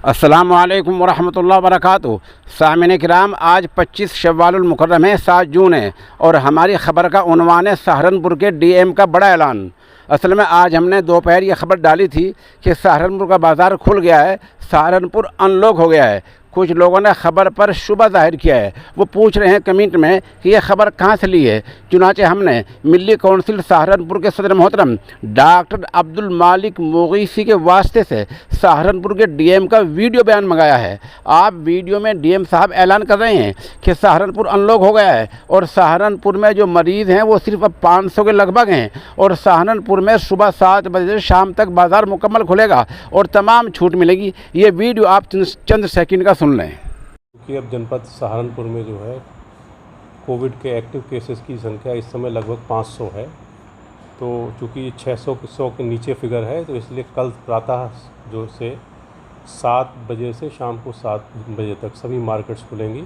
अस्सलामुअलैकुम वरहमतुल्लाहि वबरकातुहू। सामिन किराम, आज 25 शव्वालुल मुकर्रम है, 7 जून है और हमारी ख़बर का उन्वान है सहारनपुर के डीएम का बड़ा ऐलान। असल में आज हमने दोपहर ये ख़बर डाली थी कि सहारनपुर का बाज़ार खुल गया है, सहारनपुर अनलॉक हो गया है। कुछ लोगों ने ख़बर पर शुबा ज़ाहिर किया है, वो पूछ रहे हैं कमेंट में कि यह ख़बर कहाँ से ली है। चुनांचे हमने मिली कौंसिल सहारनपुर के सदर मोहतरम डॉक्टर अब्दुल मालिक मुगीसी के वास्ते से सहारनपुर के डीएम का वीडियो बयान मंगाया है। आप वीडियो में डीएम साहब ऐलान कर रहे हैं कि सहारनपुर अनलॉक हो गया है और सहारनपुर में जो मरीज़ हैं वो सिर्फ अब 500 के लगभग हैं और सहारनपुर में सुबह 7 बजे से शाम तक बाज़ार मुकम्मल खुलेगा और तमाम छूट मिलेगी। ये वीडियो आप चंद सेकंड का सुन लें। कि अब जनपद सहारनपुर में जो है कोविड के एक्टिव केसेस की संख्या इस समय लगभग 500 है। तो चूँकि 600 के नीचे फिगर है, तो इसलिए कल प्रातः जो से 7 बजे से शाम को 7 बजे तक सभी मार्केट्स खुलेंगी।